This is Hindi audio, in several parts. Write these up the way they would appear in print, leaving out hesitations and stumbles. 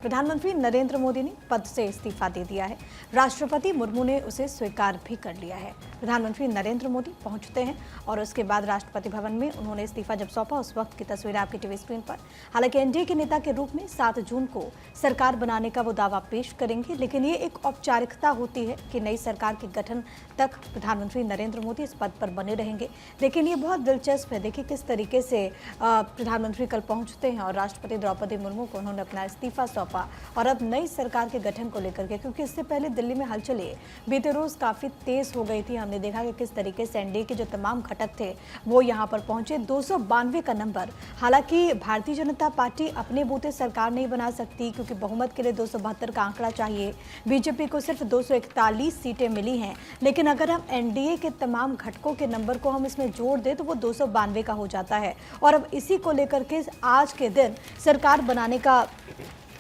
प्रधानमंत्री नरेंद्र मोदी ने पद से इस्तीफा दे दिया है। राष्ट्रपति मुर्मू ने उसे स्वीकार भी कर लिया है। प्रधानमंत्री नरेंद्र मोदी पहुंचते हैं और उसके बाद राष्ट्रपति भवन में उन्होंने इस्तीफा जब सौंपा, उस वक्त की तस्वीर आपकी टीवी स्क्रीन पर। हालांकि एनडीए के नेता के रूप में 7 जून को सरकार बनाने का वो दावा पेश करेंगे, लेकिन ये एक औपचारिकता होती है कि नई सरकार के गठन तक प्रधानमंत्री नरेंद्र मोदी इस पद पर बने रहेंगे। लेकिन ये बहुत दिलचस्प है, देखिए किस तरीके से प्रधानमंत्री कल पहुंचते हैं और राष्ट्रपति द्रौपदी मुर्मू को उन्होंने अपना इस्तीफा सौंपा। और अब नई सरकार के गठन को लेकर के, क्योंकि इससे पहले दिल्ली में हलचलें बीते रोज काफी तेज हो गई थी। हमने देखा कि किस तरीके से एनडीए के जो तमाम घटक थे वो यहां पर पहुंचे। 292 का नंबर। हालांकि भारतीय जनता पार्टी अपने बूते सरकार नहीं बना सकती, क्योंकि बहुमत के लिए 272 का आंकड़ा चाहिए। बीजेपी को सिर्फ 241 सीटें मिली हैं, लेकिन अगर हम एनडीए के तमाम घटकों के नंबर को हम इसमें जोड़ दें तो वो 292 का हो जाता है। और अब इसी को लेकर के आज के दिन सरकार बनाने का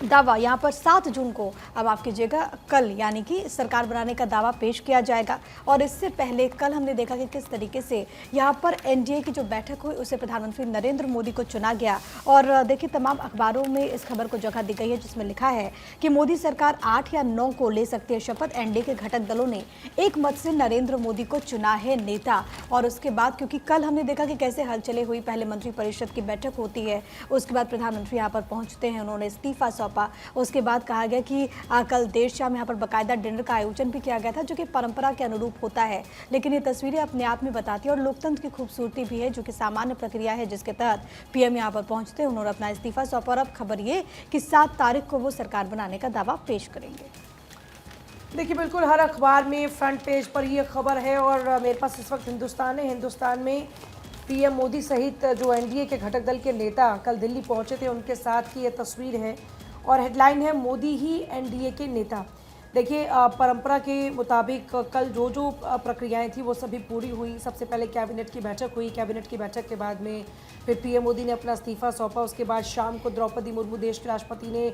दावा यहाँ पर 7 जून को, अब आप कीजिएगा, कल यानी कि सरकार बनाने का दावा पेश किया जाएगा। और इससे पहले कल हमने देखा कि किस तरीके से यहाँ पर एनडीए की जो बैठक हुई उसे प्रधानमंत्री नरेंद्र मोदी को चुना गया। और देखिए तमाम अखबारों में इस खबर को जगह दी गई है, जिसमें लिखा है कि मोदी सरकार 8 या 9 को ले सकती है शपथ। एनडीए के घटक दलों ने एक मत से नरेंद्र मोदी को चुना है नेता। और उसके बाद, क्योंकि कल हमने देखा कि कैसे हलचलें हुई, पहले मंत्रिपरिषद की बैठक होती है, उसके बाद प्रधानमंत्री यहाँ पर पहुंचते हैं, उन्होंने इस्तीफा सौंपा। उसके बाद कहा गया कि कल देर शाम यहाँ पर बाकायदा डिनर का आयोजन भी किया गया था, जो कि परंपरा के अनुरूप होता है। लेकिन ये तस्वीरें अपने आप में बताती है और लोकतंत्र की खूबसूरती भी है, जो कि सामान्य प्रक्रिया है, जिसके तहत पीएम यहाँ पर पहुंचते हैं, उन्होंने अपना इस्तीफा सौंपा। और अब खबर ये कि 7 तारीख को वो सरकार बनाने का दावा पेश करेंगे। देखिए, बिल्कुल हर अखबार में फ्रंट पेज पर ये खबर है और मेरे पास इस वक्त हिंदुस्तान है। हिंदुस्तान में पीएम मोदी सहित जो एनडीए के घटक दल के नेता कल दिल्ली पहुंचे थे, उनके साथ की ये तस्वीर है और हेडलाइन है, मोदी ही एनडीए के नेता। देखिए, परंपरा के मुताबिक कल जो जो प्रक्रियाएं थी वो सभी पूरी हुई। सबसे पहले कैबिनेट की बैठक हुई। कैबिनेट की बैठक के बाद में फिर पीएम मोदी ने अपना इस्तीफा सौंपा। उसके बाद शाम को द्रौपदी मुर्मू, देश के राष्ट्रपति, ने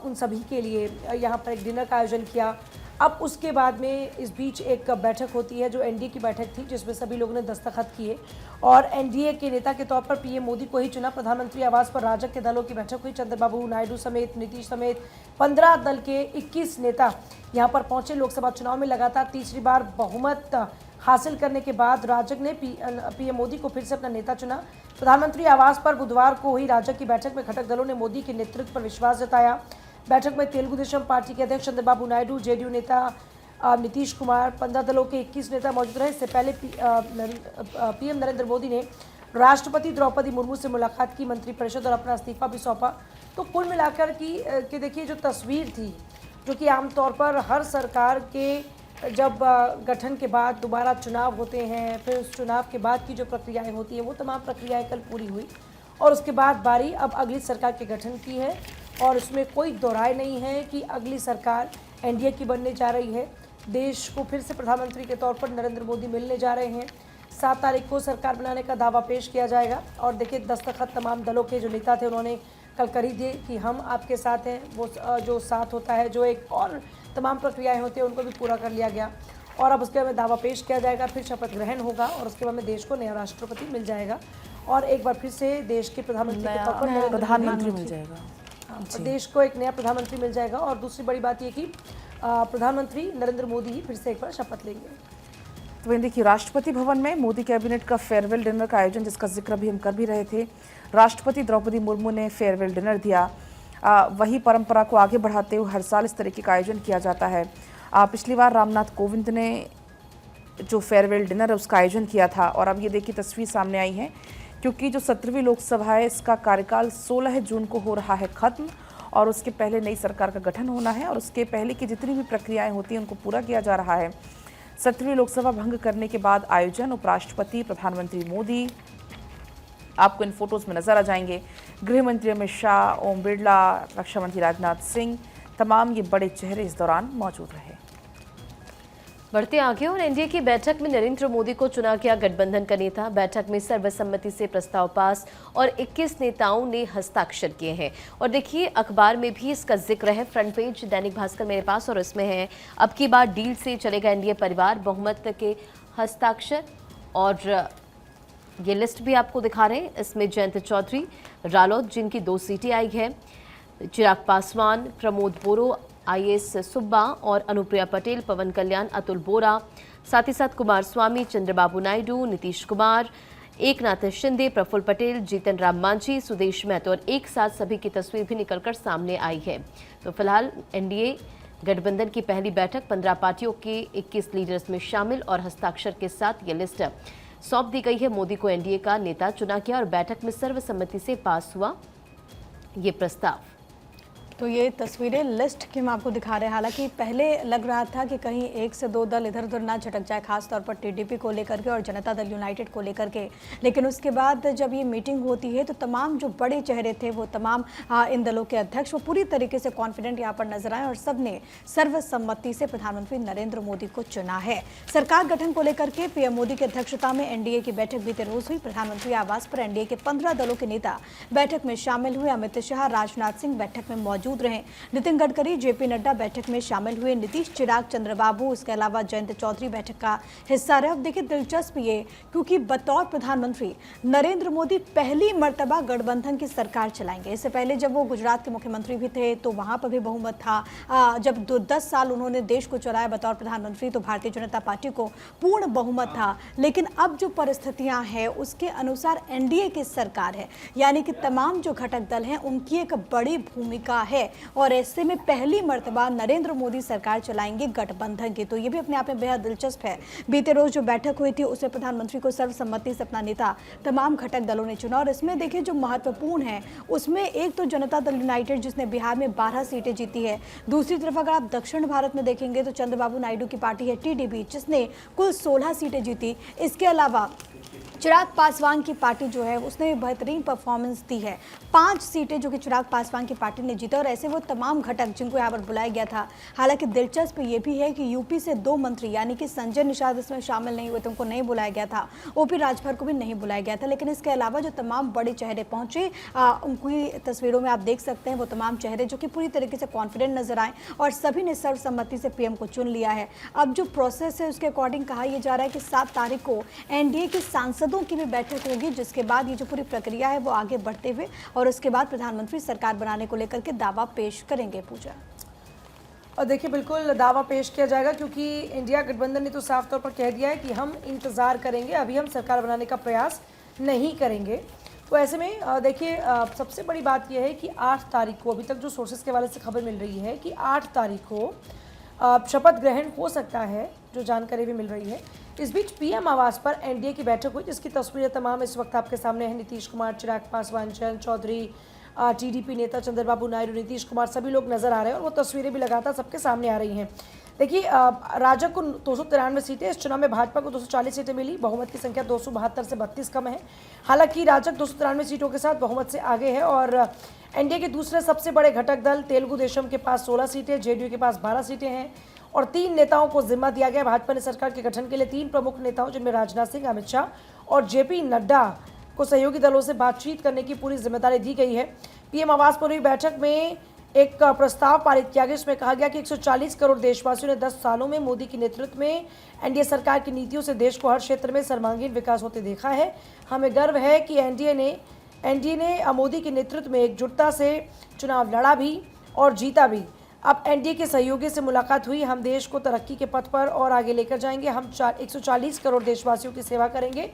उन सभी के लिए यहाँ पर एक डिनर का आयोजन किया। अब उसके बाद में इस बीच एक बैठक होती है जो एनडीए की बैठक थी, जिसमें सभी लोगों ने दस्तखत किए और एनडीए के नेता के तौर पर पीएम मोदी को ही चुना। प्रधानमंत्री आवास पर राजग के दलों की बैठक हुई। चंद्रबाबू नायडू समेत, नीतीश समेत 15 दल के 21 नेता यहाँ पर पहुंचे। लोकसभा चुनाव में लगातार तीसरी बार बहुमत हासिल करने के बाद राजग ने पीएम मोदी को फिर से अपना नेता चुना। प्रधानमंत्री आवास पर बुधवार को हुई राजग की बैठक में घटक दलों ने मोदी के नेतृत्व पर विश्वास जताया। बैठक में तेलुगु देशम पार्टी के अध्यक्ष चंद्रबाबू नायडू, जेडीयू नेता नीतीश कुमार, 15 दलों के 21 नेता मौजूद रहे। इससे पहले पीएम नरेंद्र मोदी ने राष्ट्रपति द्रौपदी मुर्मू से मुलाकात की, मंत्रिपरिषद और अपना इस्तीफा भी सौंपा। तो कुल मिलाकर की देखिए जो तस्वीर थी, जो कि आमतौर पर हर सरकार के जब गठन के बाद दोबारा चुनाव होते हैं, फिर उस चुनाव के बाद की जो प्रक्रियाएँ होती हैं, वो तमाम प्रक्रियाएँ कल पूरी हुई। और उसके बाद बारी अब अगली सरकार के गठन की है और उसमें कोई दो राय नहीं है कि अगली सरकार एनडीए की बनने जा रही है। देश को फिर से प्रधानमंत्री के तौर पर नरेंद्र मोदी मिलने जा रहे हैं। 7 तारीख को सरकार बनाने का दावा पेश किया जाएगा और देखिए दस्तखत तमाम दलों के जो नेता थे उन्होंने कल कर ही दिए कि हम आपके साथ हैं। वो जो साथ होता है, जो एक और तमाम प्रक्रियाएँ होती हैं, उनको भी पूरा कर लिया गया और अब उसके बाद में दावा पेश किया जाएगा, फिर शपथ ग्रहण होगा और उसके बाद में देश को नया राष्ट्रपति मिल जाएगा और एक बार फिर से देश के प्रधानमंत्री के तौर पर प्रधानमंत्री मिल जाएगा। देश को एक नया प्रधानमंत्री मिल जाएगा। और दूसरी बड़ी बात यह कि प्रधानमंत्री नरेंद्र मोदी ही फिर से एक बार शपथ लेंगे। तो देखिए, राष्ट्रपति भवन में मोदी कैबिनेट का फेयरवेल डिनर का आयोजन, जिसका जिक्र भी हम कर भी रहे थे। राष्ट्रपति द्रौपदी मुर्मू ने फेयरवेल डिनर दिया। वही परंपरा को आगे बढ़ाते हुए हर साल इस तरीके का आयोजन किया जाता है। पिछली बार रामनाथ कोविंद ने जो फेयरवेल डिनर है उसका आयोजन किया था और अब ये देखिए तस्वीर सामने आई है, क्योंकि जो 17वीं लोकसभा है इसका कार्यकाल 16 जून को हो रहा है ख़त्म और उसके पहले नई सरकार का गठन होना है और उसके पहले की जितनी भी प्रक्रियाएं होती हैं उनको पूरा किया जा रहा है। 17वीं लोकसभा भंग करने के बाद आयोजन, उपराष्ट्रपति प्रधानमंत्री मोदी आपको इन फोटोज़ में नजर आ जाएंगे। गृह मंत्री अमित शाह, ओम बिरला, रक्षा मंत्री राजनाथ सिंह, तमाम ये बड़े चेहरे इस दौरान मौजूद रहे। बढ़ते आगे और एनडीए की बैठक में नरेंद्र मोदी को चुना गया गठबंधन का नेता। बैठक में सर्वसम्मति से प्रस्ताव पास और 21 नेताओं ने हस्ताक्षर किए हैं। और देखिए अखबार में भी इसका जिक्र है, फ्रंट पेज दैनिक भास्कर मेरे पास, और इसमें है, अब की बार डील से चलेगा एनडीए परिवार, बहुमत के हस्ताक्षर। और ये लिस्ट भी आपको दिखा रहे हैं, इसमें जयंत चौधरी रालोद, जिनकी 2 सीटें आई है, चिराग पासवान, प्रमोद बोरो, IAS सुब्बा और अनुप्रिया पटेल, पवन कल्याण, अतुल बोरा, साथ ही साथ कुमार स्वामी, चंद्रबाबू नायडू, नीतीश कुमार, एकनाथ शिंदे, प्रफुल्ल पटेल, जीतन राम मांझी, सुदेश महतो और एक साथ सभी की तस्वीर भी निकलकर सामने आई है। तो फिलहाल NDA गठबंधन की पहली बैठक 15 पार्टियों के 21 लीडर्स में शामिल और हस्ताक्षर के साथ ये लिस्ट सौंप दी गई है। मोदी को NDA का नेता चुना गया और बैठक में सर्वसम्मति से पास हुआ ये प्रस्ताव। तो ये तस्वीरें लिस्ट की हम आपको दिखा रहे हैं। हालांकि पहले लग रहा था कि कहीं एक से दो दल इधर उधर ना झटक जाए, खासतौर पर TDP को लेकर के और जनता दल यूनाइटेड को लेकर के, लेकिन उसके बाद जब ये मीटिंग होती है तो तमाम जो बड़े चेहरे थे वो तमाम इन दलों के अध्यक्ष वो पूरी तरीके से कॉन्फिडेंट यहाँ पर नजर आए और सबने सर्वसम्मति से प्रधानमंत्री नरेंद्र मोदी को चुना है। सरकार गठन को लेकर के PM मोदी की अध्यक्षता में NDA की बैठक बीते रोज हुई। प्रधानमंत्री आवास पर NDA के 15 दलों के नेता बैठक में शामिल हुए। अमित शाह, राजनाथ सिंह बैठक में मौजूद रहे। नितिन गडकरी, JP नड्डा बैठक में शामिल हुए। नीतीश, चिराग, चंद्रबाबू, इसके अलावा जयंत चौधरी बैठक का हिस्सा रहे। अब देखिए दिलचस्प ये, क्योंकि बतौर प्रधानमंत्री नरेंद्र मोदी पहली मर्तबा गठबंधन की सरकार चलाएंगे। इससे पहले जब वो गुजरात के मुख्यमंत्री भी थे तो वहां पर भी बहुमत था। जब 10 साल उन्होंने देश को चलाया बतौर प्रधानमंत्री तो भारतीय जनता पार्टी को पूर्ण बहुमत था। लेकिन अब जो परिस्थितियां हैं उसके अनुसार NDA की सरकार है, यानी कि तमाम जो घटक दल हैं उनकी एक बड़ी भूमिका है और ऐसे में पहली मर्तबा नरेंद्र मोदी सरकार चलाएंगे गठबंधन की। तो ये भी अपने आप में बेहद दिलचस्प है। बीते रोज जो बैठक हुई थी उसमें प्रधानमंत्री को सर्वसम्मति से अपना नेता तमाम घटक दलों ने चुना और इसमें देखिए जो महत्वपूर्ण है उसमें एक तो जनता दल यूनाइटेड जिसने बिहार में 12 सीटें जीती है। दूसरी तरफ अगर आप दक्षिण भारत में देखेंगे तो चंद्रबाबू नायडू की पार्टी है TDP जिसने कुल 16 सीटें जीती। इसके अलावा चिराग पासवान की पार्टी जो है उसने बेहतरीन परफॉर्मेंस दी है। 5 सीटें जो कि चिराग पासवान की पार्टी ने जीता और ऐसे वो तमाम घटक जिनको यहाँ पर बुलाया गया था। हालांकि दिलचस्प ये भी है कि UP से 2 मंत्री यानी कि संजय निषाद इसमें शामिल नहीं हुए थे, उनको नहीं बुलाया गया था। OP राजभर को भी नहीं बुलाया गया था। लेकिन इसके अलावा जो तमाम बड़े चेहरे पहुंचे उनकी तस्वीरों में आप देख सकते हैं वो तमाम चेहरे जो कि पूरी तरीके से कॉन्फिडेंट नजर आए और सभी ने सर्वसम्मति से PM को चुन लिया है। अब जो प्रोसेस है उसके अकॉर्डिंग कहा यह जा रहा है कि 7 तारीख को NDA के सांसदों की भी बैठक होगी, जिसके बाद ये जो पूरी प्रक्रिया है वो आगे बढ़ते हुए और उसके बाद प्रधानमंत्री सरकार बनाने को लेकर के दावा पेश करेंगे। पूजा और देखिए बिल्कुल दावा पेश किया जाएगा क्योंकि इंडिया गठबंधन ने तो साफ तौर पर कह दिया है कि हम इंतज़ार करेंगे, अभी हम सरकार बनाने का प्रयास नहीं करेंगे। तो ऐसे में देखिए सबसे बड़ी बात यह है कि 8 तारीख को, अभी तक जो सोर्सेज के वाले से खबर मिल रही है कि 8 तारीख को शपथ ग्रहण हो सकता है, जो जानकारी भी मिल रही है। इस बीच PM आवास पर NDA की बैठक हुई जिसकी तस्वीरें तमाम इस वक्त आपके सामने हैं। नीतीश कुमार, चिराग पासवान, जयंत चौधरी, TDP नेता चंद्रबाबू नायडू, नीतीश कुमार, सभी लोग नजर आ रहे हैं और वो तस्वीरें भी लगातार सबके सामने आ रही हैं। देखिए राजग को 293 सीटें, इस चुनाव में भाजपा को 240 सीटें मिली। बहुमत की संख्या 272 से 32 कम है। हालांकि राजग 293 सीटों के साथ बहुमत से आगे है और NDA के दूसरे सबसे बड़े घटक दल तेलुगु देशम के पास 16 सीटें, JDU के पास 12 सीटें हैं और 3 नेताओं को जिम्मा दिया गया। भाजपा ने सरकार के गठन के लिए 3 प्रमुख नेताओं जिनमें राजनाथ सिंह, अमित शाह और JP नड्डा को सहयोगी दलों से बातचीत करने की पूरी जिम्मेदारी दी गई है। PM आवास पर हुई बैठक में एक प्रस्ताव पारित किया गया, इसमें कहा गया कि 140 करोड़ देशवासियों ने 10 सालों में मोदी के नेतृत्व में NDA सरकार की नीतियों से देश को हर क्षेत्र में सर्वांगीण विकास होते देखा है। हमें गर्व है कि NDA ने मोदी के नेतृत्व में एकजुटता से चुनाव लड़ा भी और जीता भी। अब NDA के सहयोगी से मुलाकात हुई, हम देश को तरक्की के पथ पर और आगे लेकर जाएंगे। हम 140 करोड़ देशवासियों की सेवा करेंगे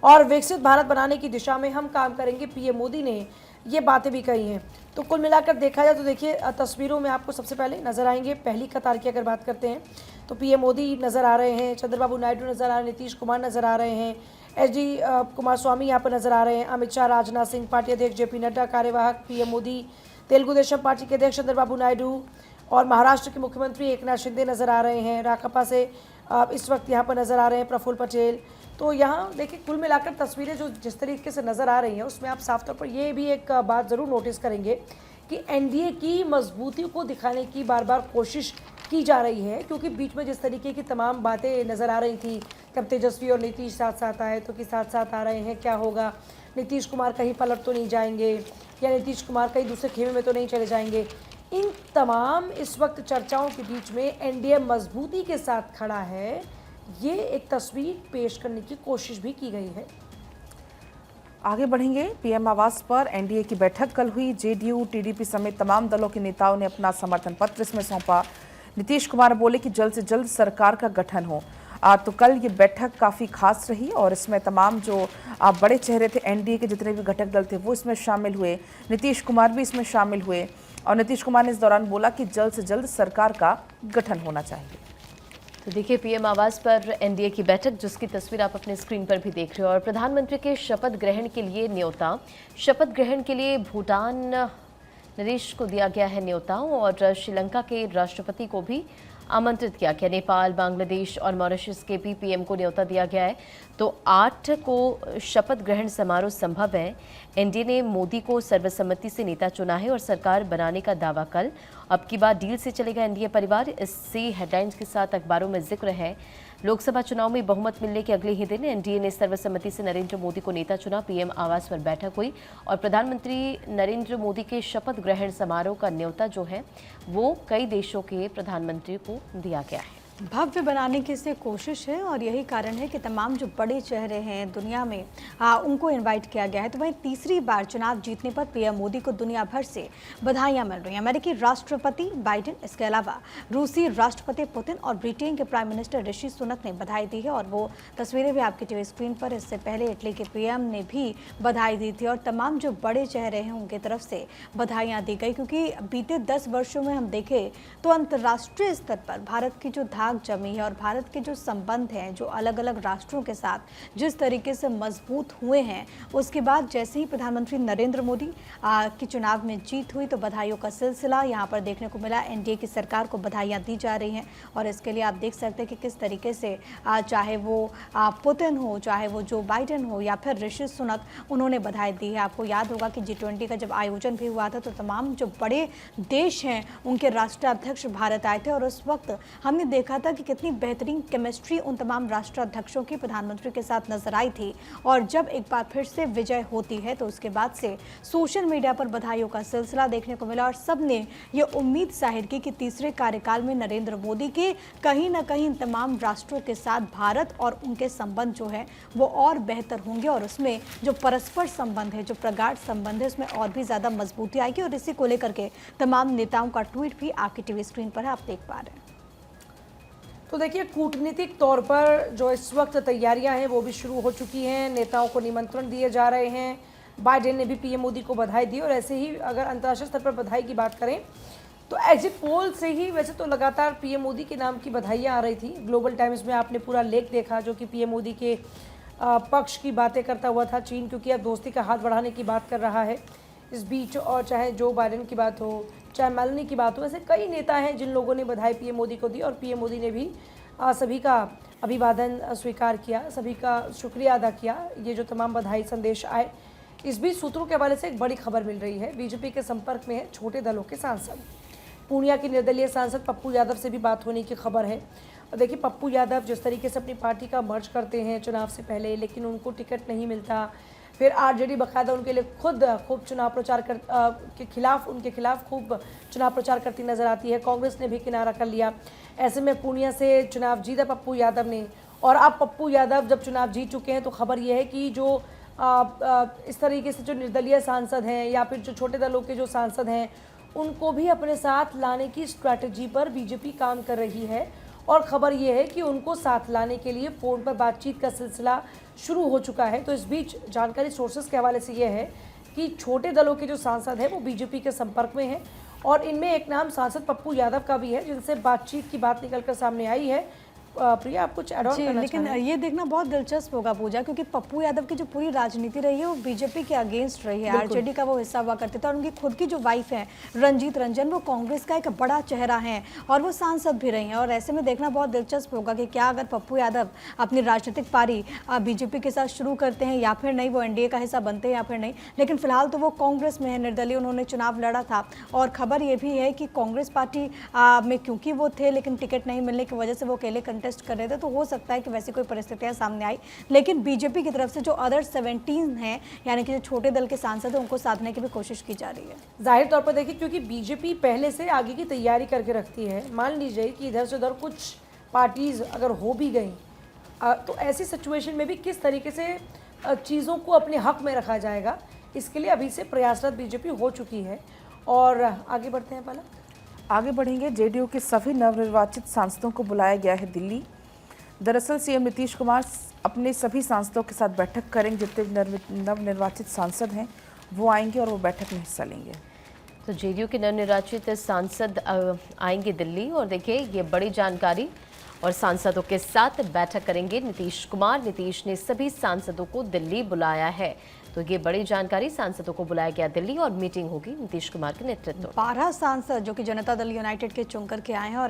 और विकसित भारत बनाने की दिशा में हम काम करेंगे। PM मोदी ने ये बातें भी कही हैं। तो कुल मिलाकर देखा जाए तो देखिए तस्वीरों में आपको सबसे पहले नजर आएंगे, पहली कतार की अगर बात करते हैं तो PM मोदी नजर आ रहे हैं, चंद्रबाबू नायडू नजर आ रहे हैं, नीतीश कुमार नजर आ रहे हैं, SD कुमार स्वामी यहाँ पर नजर आ रहे हैं, अमित शाह, राजनाथ सिंह, पार्टी अध्यक्ष JP नड्डा, कार्यवाहक PM मोदी, तेलुगु देशम पार्टी के अध्यक्ष चंद्रबाबू नायडू और महाराष्ट्र के मुख्यमंत्री एकनाथ शिंदे नजर आ रहे हैं। राकापा से इस वक्त यहाँ पर नजर आ रहे हैं प्रफुल्ल पटेल। तो यहाँ देखिए कुल मिलाकर तस्वीरें जो जिस तरीके से नज़र आ रही हैं उसमें आप साफ तौर पर ये भी एक बात ज़रूर नोटिस करेंगे कि NDA की मजबूती को दिखाने की बार बार कोशिश की जा रही है, क्योंकि बीच में जिस तरीके की तमाम बातें नज़र आ रही थी, कब तेजस्वी और नीतीश साथ साथ आए तो कि साथ साथ आ रहे हैं, क्या होगा, नीतीश कुमार कहीं पलट तो नहीं जाएंगे या नीतीश कुमार कहीं दूसरे खेमे में तो नहीं चले जाएंगे। इन तमाम इस वक्त चर्चाओं के बीच में NDA मजबूती के साथ खड़ा है, ये एक तस्वीर पेश करने की कोशिश भी की गई है। आगे बढ़ेंगे। पीएम आवास पर एनडीए की बैठक कल हुई। जेडीयू, टीडीपी समेत तमाम दलों के नेताओं ने अपना समर्थन पत्र इसमें सौंपा। नीतीश कुमार बोले कि जल्द से जल्द सरकार का गठन हो। तो कल ये बैठक काफ़ी खास रही और इसमें तमाम जो बड़े चेहरे थे एनडीए के, जितने भी घटक दल थे वो इसमें शामिल हुए। नीतीश कुमार भी इसमें शामिल हुए और नीतीश कुमार ने इस दौरान बोला कि जल्द से जल्द सरकार का गठन होना चाहिए। तो देखिए पीएम आवास पर एनडीए की बैठक, जिसकी तस्वीर आप अपने स्क्रीन पर भी देख रहे हो, और प्रधानमंत्री के शपथ ग्रहण के लिए न्योता। शपथ ग्रहण के लिए भूटान नरेश को दिया गया है न्योता और श्रीलंका के राष्ट्रपति को भी आमंत्रित किया गया। नेपाल, बांग्लादेश और मॉरिशस के भी पीएम को न्योता दिया गया है। तो 8 को शपथ ग्रहण समारोह संभव है। एनडीए ने मोदी को सर्वसम्मति से नेता चुना है और सरकार बनाने का दावा कल। अब की बार डील से चलेगा एनडीए परिवार, इससे हेडलाइंस के साथ अखबारों में जिक्र है। लोकसभा चुनाव में बहुमत मिलने के अगले ही दिन एनडीए ने सर्वसम्मति से नरेंद्र मोदी को नेता चुना। पीएम आवास पर बैठक हुई और प्रधानमंत्री नरेंद्र मोदी के शपथ ग्रहण समारोह का न्योता जो है वो कई देशों के प्रधानमंत्री को दिया गया है। भव्य बनाने की इससे कोशिश है और यही कारण है कि तमाम जो बड़े चेहरे हैं दुनिया में उनको इनवाइट किया गया है। तो वहीं तीसरी बार चुनाव जीतने पर पीएम मोदी को दुनिया भर से बधाइयां मिल रही हैं। अमेरिकी राष्ट्रपति बाइडेन, इसके अलावा रूसी राष्ट्रपति पुतिन और ब्रिटेन के प्राइम मिनिस्टर ऋषि सुनक ने बधाई दी है और वो तस्वीरें भी आपकी टीवी स्क्रीन पर। इससे पहले इटली के पीएम ने भी बधाई दी थी और तमाम जो बड़े चेहरे हैं उनकी तरफ से बधाइयाँ दी गई, क्योंकि बीते 10 वर्षों में हम देखें तो अंतर्राष्ट्रीय स्तर पर भारत की जो जमी है और भारत के जो संबंध हैं जो अलग अलग राष्ट्रों के साथ जिस तरीके से मजबूत हुए हैं, उसके बाद जैसे ही प्रधानमंत्री नरेंद्र मोदी की चुनाव में जीत हुई तो बधाइयों का सिलसिला यहाँ पर देखने को मिला। एनडीए की सरकार को बधाइयाँ दी जा रही हैं और इसके लिए आप देख सकते हैं कि किस तरीके से चाहे वो पुतिन हो, चाहे वो जो बाइडेन हो या फिर ऋषि सुनक, उन्होंने बधाई दी है। आपको याद होगा कि G20 का जब आयोजन भी हुआ था तो तमाम जो बड़े देश हैं उनके राष्ट्राध्यक्ष भारत आए थे और उस वक्त हमने देखा था कि कितनी बेहतरीन केमिस्ट्री उन तमाम राष्ट्राध्यक्षों की प्रधानमंत्री के साथ नजर आई थी। और जब एक बार फिर से विजय होती है तो उसके बाद से सोशल मीडिया पर बधाइयों का सिलसिला देखने को मिला और सबने ये उम्मीद जाहिर की कि तीसरे कार्यकाल में नरेंद्र मोदी के कहीं ना कहीं तमाम राष्ट्रों के साथ भारत और उनके संबंध जो है वो और बेहतर होंगे और उसमें जो परस्पर संबंध है, जो प्रगाढ़ संबंध है, उसमें और भी ज़्यादा मजबूती आएगी। और इसी को लेकर के तमाम नेताओं का ट्वीट भी आपकी टीवी स्क्रीन पर है, आप देख पा रहे हैं। तो देखिए, कूटनीतिक तौर पर जो इस वक्त तैयारियां हैं वो भी शुरू हो चुकी हैं। नेताओं को निमंत्रण दिए जा रहे हैं। बाइडेन ने भी पीएम मोदी को बधाई दी और ऐसे ही अगर अंतर्राष्ट्रीय स्तर पर बधाई की बात करें तो एग्जिट पोल से ही वैसे तो लगातार पीएम मोदी के नाम की बधाइयाँ आ रही थी। ग्लोबल टाइम्स में आपने पूरा लेख देखा जो कि पीएम मोदी के पक्ष की बातें करता हुआ था। चीन क्योंकि अब दोस्ती का हाथ बढ़ाने की बात कर रहा है इस बीच, और चाहे जो बाइडेन की बात हो, चाहे मेलानी की बात हो, ऐसे कई नेता हैं जिन लोगों ने बधाई पीएम मोदी को दी और पीएम मोदी ने भी सभी का अभिवादन स्वीकार किया, सभी का शुक्रिया अदा किया। ये जो तमाम बधाई संदेश आए, इस बीच सूत्रों के हवाले से एक बड़ी खबर मिल रही है। बीजेपी के संपर्क में है छोटे दलों के सांसद। पूर्णिया के निर्दलीय सांसद पप्पू यादव से भी बात होने की खबर है। और देखिए, पप्पू यादव जिस तरीके से अपनी पार्टी का मर्ज करते हैं चुनाव से पहले, लेकिन उनको टिकट नहीं मिलता, फिर आरजेडी बकायदा उनके लिए खूब चुनाव प्रचार उनके खिलाफ खूब चुनाव प्रचार करती नजर आती है। कांग्रेस ने भी किनारा कर लिया। ऐसे में पूर्णिया से चुनाव जीता पप्पू यादव ने और अब पप्पू यादव जब चुनाव जीत चुके हैं तो खबर यह है कि जो इस तरीके से जो निर्दलीय सांसद हैं या फिर जो छोटे दलों के जो सांसद हैं उनको भी अपने साथ लाने की स्ट्रैटेजी पर बीजेपी काम कर रही है। और ख़बर ये है कि उनको साथ लाने के लिए फ़ोन पर बातचीत का सिलसिला शुरू हो चुका है। तो इस बीच जानकारी सोर्सेस के हवाले से ये है कि छोटे दलों के जो सांसद हैं वो बीजेपी के संपर्क में हैं और इनमें एक नाम सांसद पप्पू यादव का भी है जिनसे बातचीत की बात निकलकर सामने आई है। प्रिया, आप कुछ ऐड ऑन करना लेकिन ये देखना बहुत दिलचस्प होगा पूजा, क्योंकि पप्पू यादव की जो पूरी राजनीति रही है वो बीजेपी के अगेंस्ट रही है। आरजेडी का वो हिस्सा हुआ करते थे और उनकी खुद की जो वाइफ है रंजीत रंजन, वो कांग्रेस का एक बड़ा चेहरा है और वो सांसद भी रही हैं। और ऐसे में देखना बहुत दिलचस्प होगा कि क्या अगर पप्पू यादव अपनी राजनीतिक पारी बीजेपी के साथ शुरू करते हैं या फिर नहीं, वो एनडीए का हिस्सा बनते हैं या फिर नहीं। लेकिन फिलहाल तो वो कांग्रेस में है, निर्दलीय उन्होंने चुनाव लड़ा था। और खबर ये भी है कि कांग्रेस पार्टी में क्योंकि वो थे लेकिन टिकट नहीं मिलने की वजह से वो अकेले कंटेस्ट कर रहे थे, तो हो सकता है कि वैसी कोई परिस्थितियां सामने आई। लेकिन बीजेपी की तरफ से जो अदर 17 हैं, यानी कि जो छोटे दल के सांसद हैं, उनको साधने की भी कोशिश की जा रही है। जाहिर तौर पर देखिए, क्योंकि बीजेपी पहले से आगे की तैयारी करके रखती है। मान लीजिए कि इधर से उधर कुछ पार्टीज अगर हो भी गई तो ऐसी सिचुएशन में भी किस तरीके से चीज़ों को अपने हक में रखा जाएगा, इसके लिए अभी से प्रयासरत बीजेपी हो चुकी है। और आगे बढ़ते हैं पहला। आगे बढ़ेंगे। जेडीयू के सभी नवनिर्वाचित सांसदों को बुलाया गया है दिल्ली। दरअसल सीएम नीतीश कुमार अपने सभी सांसदों के साथ बैठक करेंगे। जितने नवनिर्वाचित सांसद हैं वो आएंगे और वो बैठक में हिस्सा लेंगे। तो जेडीयू के नवनिर्वाचित सांसद आएंगे दिल्ली और देखिए ये बड़ी जानकारी, और सांसदों के साथ बैठक करेंगे नीतीश कुमार। नीतीश ने सभी सांसदों को दिल्ली बुलाया है, तो ये बड़ी जानकारी, सांसदों को बुलाया गया दिल्ली और मीटिंग होगी नीतीश कुमार के नेतृत्व में। 12 सांसद जो कि जनता दल यूनाइटेड के चुनकर के आए हैं और